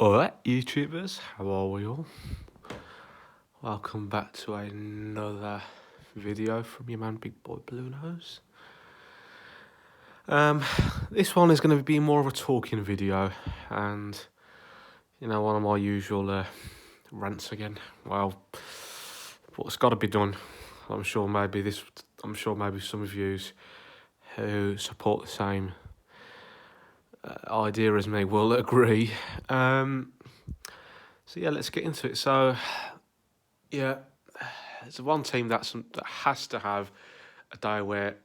Alright, YouTubers, how are we all? Welcome back to another video from your man Big Boy Blue Nose. This one is going to be more of a talking video, and one of my usual rants again. Well, what's got to be done. I'm sure maybe some of yous who support the same idea as me will agree. So yeah, let's get into it. So yeah, there's one team that has to have a day where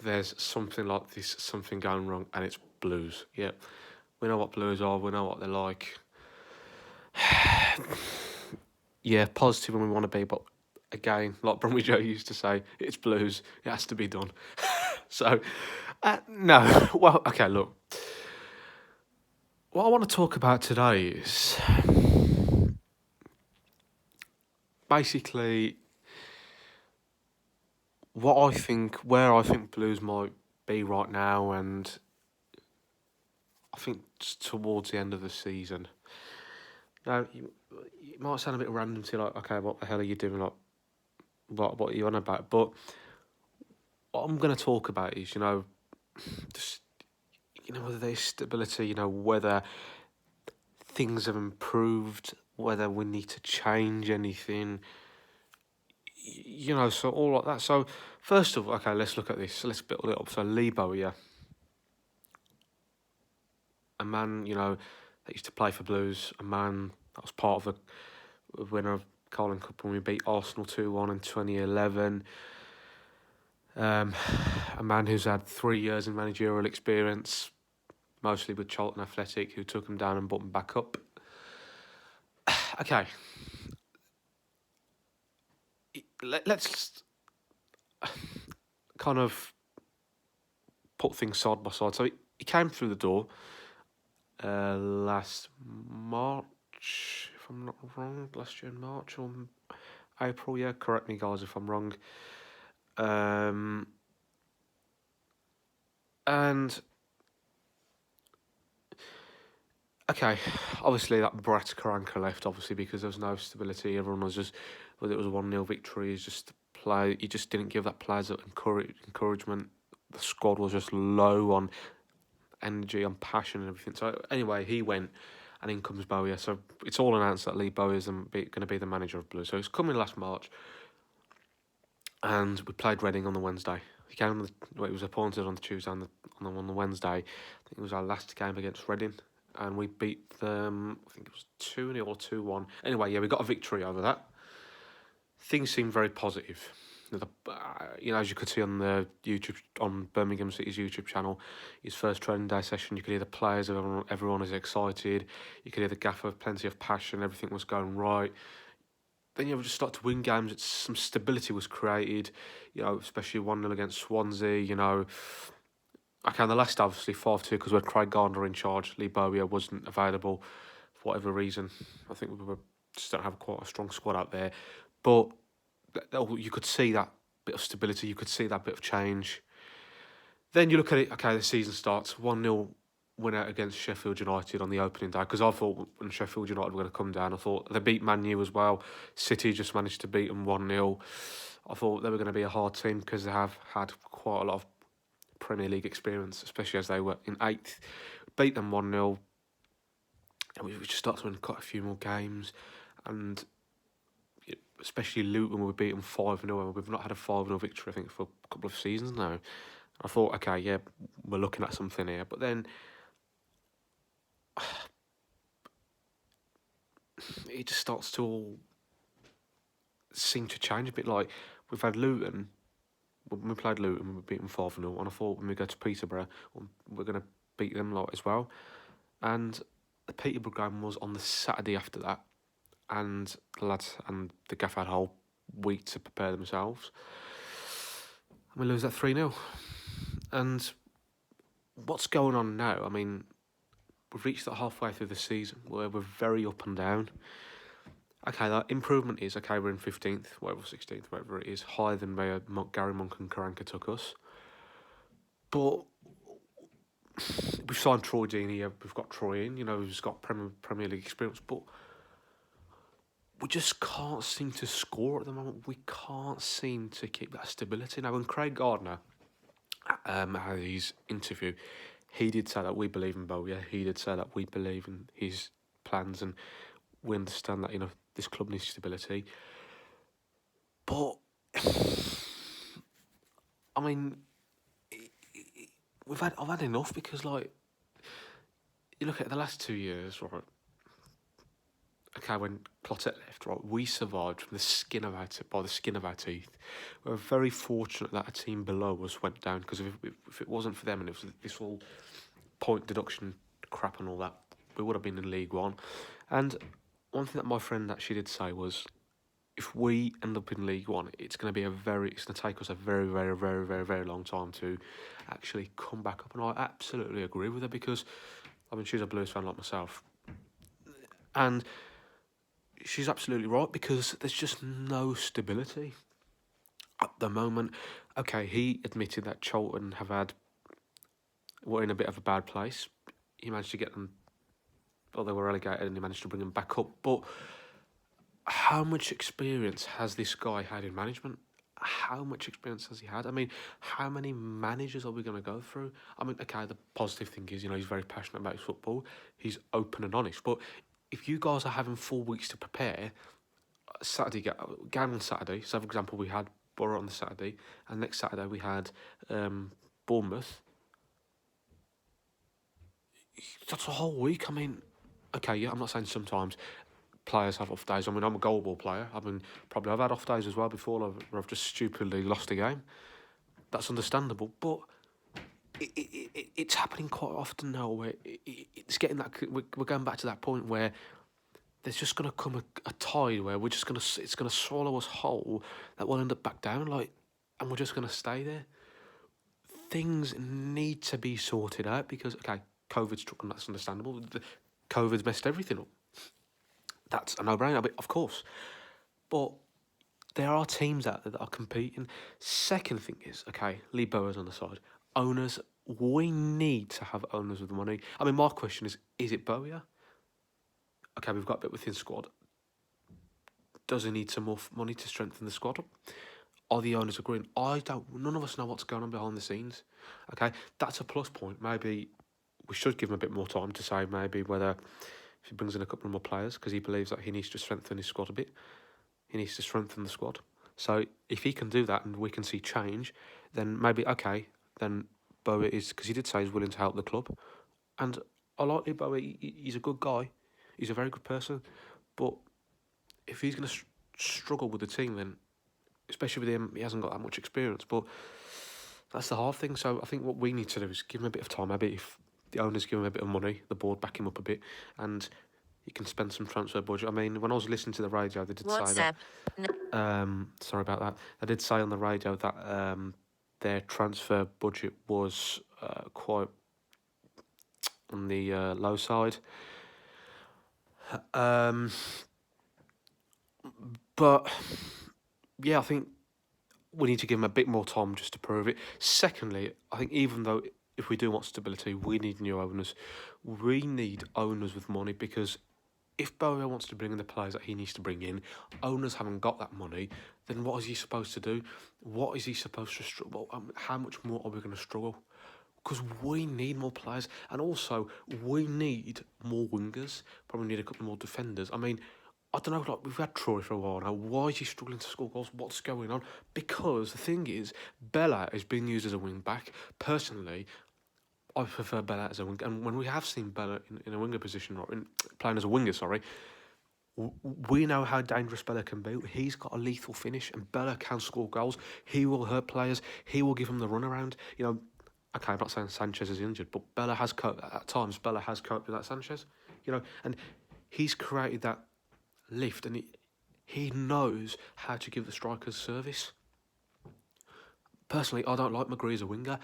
there's something like this, something going wrong, and it's Blues. Yeah, we know what Blues are. We know what they're like. Yeah, positive when we want to be, but again, like Brummy Joe used to say, it's Blues. It has to be done. So, no. Well, okay, look. What I want to talk about today is basically where I think Blues might be right now, and I think just towards the end of the season. Now, it might sound a bit random to you, like, okay, what the hell are you doing? Like, what are you on about? But what I'm going to talk about is, just, whether there's stability, whether things have improved, whether we need to change anything, so all like that. So, first of all, okay, let's look at this. Let's build it up. So, Lee Bowyer, a man, that used to play for Blues, a man that was part of the winner of Carling Cup when we beat Arsenal 2-1 in 2011. A man who's had 3 years in managerial experience, mostly with Charlton Athletic, who took him down and brought him back up. Okay. Let's kind of put things side by side. So he came through the door last March, if I'm not wrong, last year in March or April, yeah, correct me guys if I'm wrong. And okay, obviously that Brett Karanka left, obviously, because there was no stability. Everyone was just, whether it was a 1-0 victory, it's just play. He just didn't give that players encouragement. The squad was just low on energy, on passion and everything. So anyway, he went, and in comes Bowyer. So it's all announced that Lee Bowyer is going to be the manager of Blues. So it's coming last March, and we played Reading on the Wednesday. He came it was appointed on the Tuesday, on the Wednesday. I think it was our last game against Reading, and we beat them, I think it was 2-0 or 2-1. Anyway, yeah, we got a victory over that. Things seemed very positive. As you could see on the on Birmingham City's YouTube channel, his first training day session, you could hear the players, everyone is excited. You could hear the gaffer, plenty of passion, everything was going right. Then you just start to win games. Some stability was created, especially 1-0 against Swansea, Okay, on the last, obviously, 5-2, because we had Craig Gardner in charge. Lee Bowyer wasn't available for whatever reason. I think we just don't have quite a strong squad out there. But you could see that bit of stability. You could see that bit of change. Then you look at it, okay, the season starts, 1-0 winner against Sheffield United on the opening day, because I thought when Sheffield United were going to come down, I thought they beat Man U as well. City just managed to beat them 1-0. I thought they were going to be a hard team because they have had quite a lot of Premier League experience, especially as they were in 8th. Beat them 1-0. And we just started to win quite a few more games. And especially Luton, we beat them 5-0. And we've not had a 5-0 victory, I think, for a couple of seasons now. I thought, okay, yeah, we're looking at something here. But then it just starts to all seem to change a bit. Like, we've had Luton. When we played Luton, we beat them 5-0. And I thought when we go to Peterborough, we're going to beat them lot as well. And the Peterborough game was on the Saturday after that. And the lads and the gaff had a whole week to prepare themselves. And we lose that 3-0. And what's going on now? I mean, we've reached that halfway through the season where we're very up and down. Okay, that improvement is, okay, we're in 15th, whatever, 16th, whatever it is, higher than where Gary Monk and Karanka took us. But we've signed Troy Deeney, we've got Troy in, who's got Premier League experience, but we just can't seem to score at the moment. We can't seem to keep that stability. Now, when Craig Gardner had his interview, he did say that we believe in Bowyer. He did say that we believe in his plans, and we understand that this club needs stability. But I mean, I've had enough, because you look at the last 2 years, right? Okay, when Clotet left, right, we survived by the skin of our teeth. We were very fortunate that a team below us went down, because if it wasn't for them and it was this whole point deduction crap and all that, we would have been in League One. And one thing that my friend actually did say was, if we end up in League One, it's going to take us a very, very, very, very, very long time to actually come back up. And I absolutely agree with her, because she's a Blues fan like myself, and she's absolutely right, because there's just no stability at the moment. Okay, he admitted that Charlton were in a bit of a bad place. He managed to get them, they were relegated, and he managed to bring them back up. But how much experience has this guy had in management? How much experience has he had? How many managers are we going to go through? Okay, the positive thing is, he's very passionate about his football. He's open and honest. But if you guys are having 4 weeks to prepare, game on Saturday, so for example, we had Borough on the Saturday, and next Saturday we had Bournemouth. That's a whole week. Okay, yeah, I'm not saying sometimes players have off days. I'm a goal ball player. Probably I've had off days as well before, where I've just stupidly lost a game. That's understandable, but it's happening quite often now, where it's getting that, we're going back to that point where there's just going to come a tide where it's going to swallow us whole, that we'll end up back down, and we're just going to stay there. Things need to be sorted out, because, okay, COVID struck, and that's understandable. COVID's messed everything up. That's a no-brainer, of course. But there are teams out there that are competing. Second thing is, okay, Lee Bower's on the side. Owners, we need to have owners with money. My question is it Bowyer? Okay, we've got a bit within squad. Does he need some more money to strengthen the squad? Are the owners agreeing? None of us know what's going on behind the scenes. Okay, that's a plus point. Maybe we should give him a bit more time to say maybe whether, if he brings in a couple more players, because he believes that he needs to strengthen his squad a bit. He needs to strengthen the squad. So if he can do that and we can see change, then maybe, okay, then Bower is, because he did say he's willing to help the club. And I like Bower, he's a good guy. He's a very good person. But if he's going to struggle with the team, then, especially with him, he hasn't got that much experience. But that's the hard thing. So I think what we need to do is give him a bit of time. Maybe if the owners give him a bit of money, the board back him up a bit, and he can spend some transfer budget. When I was listening to the radio, they did say that. Sorry about that. They did say on the radio that their transfer budget was quite on the low side. But yeah, I think we need to give him a bit more time just to prove it. Secondly, I think even though if we do want stability, we need new owners. We need owners with money, because if Bowyer wants to bring in the players that he needs to bring in, owners haven't got that money, then what is he supposed to do? What is he supposed to struggle? How much more are we going to struggle? Because we need more players, and also we need more wingers. Probably need a couple more defenders. I don't know, we've had Troy for a while now. Why is he struggling to score goals? What's going on? Because the thing is, Bella is being used as a wing back. Personally, I prefer Bella as a winger. And when we have seen Bella in a winger position, or playing as a winger, we know how dangerous Bella can be. He's got a lethal finish, and Bella can score goals. He will hurt players. He will give them the runaround. Okay, I'm not saying Sanchez is injured, but Bella has coped at times. Bella has coped with that Sanchez, and he's created that lift, and he knows how to give the strikers service. Personally, I don't like McGree as a winger.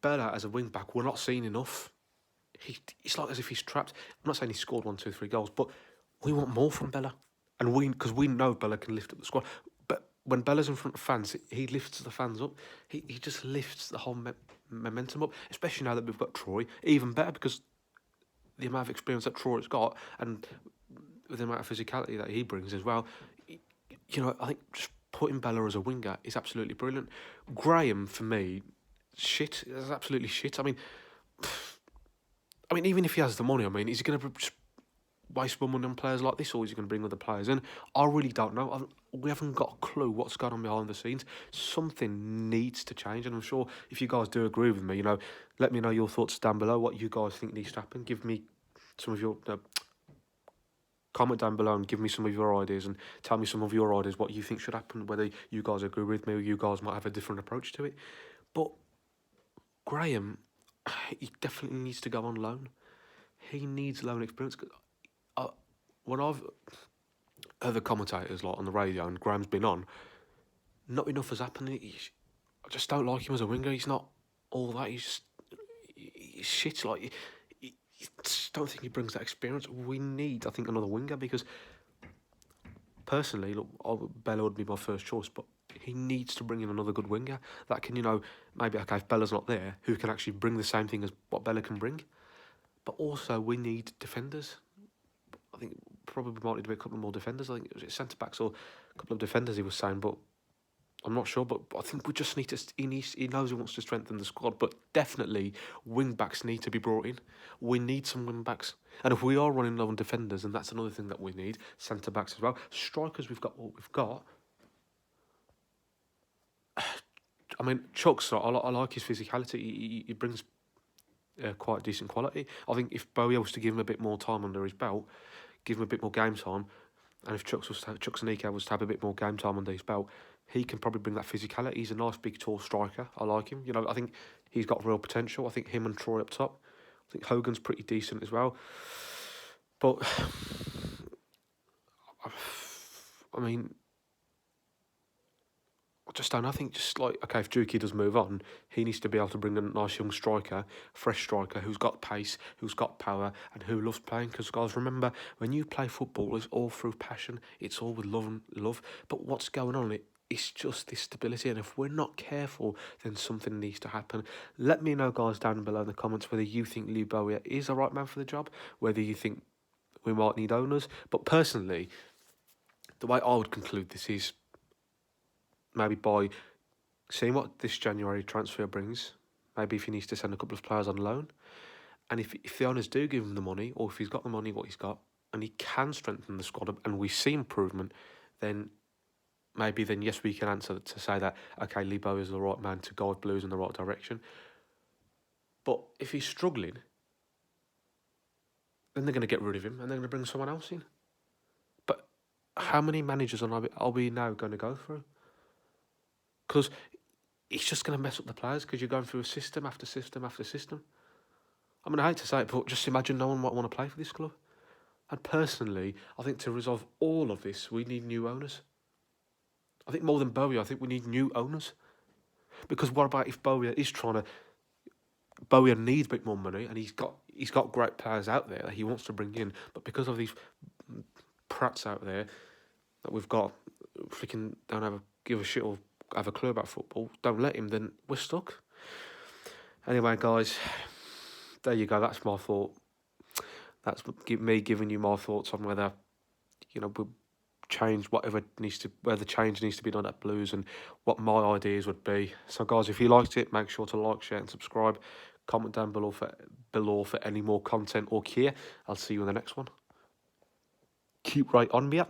Bella as a wing back, we're not seeing enough. It's like as if he's trapped. I'm not saying he scored 1, 2, 3 goals, but we want more from Bella, and because we know Bella can lift up the squad. But when Bella's in front of fans, he lifts the fans up. He just lifts the whole momentum up, especially now that we've got Troy. Even better because the amount of experience that Troy's got and with the amount of physicality that he brings as well. You know, I think just putting Bella as a winger is absolutely brilliant. Graham, for me, shit. That's absolutely shit. I mean, even if he has the money, is he going to just waste more money on players like this, or is he going to bring other players in? I really don't know. We haven't got a clue what's going on behind the scenes. Something needs to change, and I'm sure if you guys do agree with me, you know, let me know your thoughts down below. What you guys think needs to happen. Give me some of your comment down below and give me some of your ideas and tell me some of your ideas what you think should happen. Whether you guys agree with me or you guys might have a different approach to it. But Graham, he definitely needs to go on loan. He needs loan experience. When I've heard the commentators like on the radio and Graham's been on, not enough has happened. I just don't like him as a winger. He's not all that. He's shit. Like, I just don't think he brings that experience. We need, I think, another winger because personally, look, Bella would be my first choice, but he needs to bring in another good winger that can, you know, maybe okay, if Bella's not there, who can actually bring the same thing as what Bella can bring. But also, we need defenders. I think probably might need to be a couple more defenders. I think it was centre backs or a couple of defenders he was saying, but I'm not sure. But I think we just need to. He knows he wants to strengthen the squad, but definitely wing backs need to be brought in. We need some wing backs, and if we are running low on defenders, and that's another thing that we need, centre backs as well. Strikers, we've got what we've got. I mean, Chuck's. I like his physicality. He brings quite decent quality. I think if Bowie was to give him a bit more time under his belt, give him a bit more game time, and if Chuck Sneaker was to have a bit more game time under his belt, he can probably bring that physicality. He's a nice, big, tall striker. I like him. You know, I think he's got real potential. I think him and Troy up top. I think Hogan's pretty decent as well. But, I mean, I just don't know. I think just like, okay, if Juki does move on, he needs to be able to bring a nice young striker, fresh striker, who's got pace, who's got power, and who loves playing. Because, guys, remember, when you play football, it's all through passion. It's all with love. But what's going on? It's just this stability. And if we're not careful, then something needs to happen. Let me know, guys, down below in the comments whether you think Lee Bowyer is the right man for the job, whether you think we might need owners. But personally, the way I would conclude this is maybe by seeing what this January transfer brings, maybe if he needs to send a couple of players on loan, and if the owners do give him the money, or if he's got the money, what he's got, and he can strengthen the squad, and we see improvement, then maybe yes, we can answer to say that, okay, Lebo is the right man to guide Blues in the right direction. But if he's struggling, then they're going to get rid of him, and they're going to bring someone else in. But how many managers are we now going to go through? Because it's just going to mess up the players because you're going through a system after system after system. I mean, I hate to say it, but just imagine no one might want to play for this club. And personally, I think to resolve all of this, we need new owners. I think more than Bowyer, I think we need new owners. Because what about if Bowyer is trying to... Bowyer needs a bit more money, and he's got great players out there that he wants to bring in, but because of these prats out there that we've got, freaking don't give a shit or have a clue about football, don't let him, then we're stuck. Anyway, guys, there you go. That's my thought. That's me giving you my thoughts on whether, you know, we'll change whether change needs to be done at Blues and what my ideas would be. So, guys, if you liked it, make sure to like, share, and subscribe. Comment down below for any more content or care. I'll see you in the next one. Keep right on me.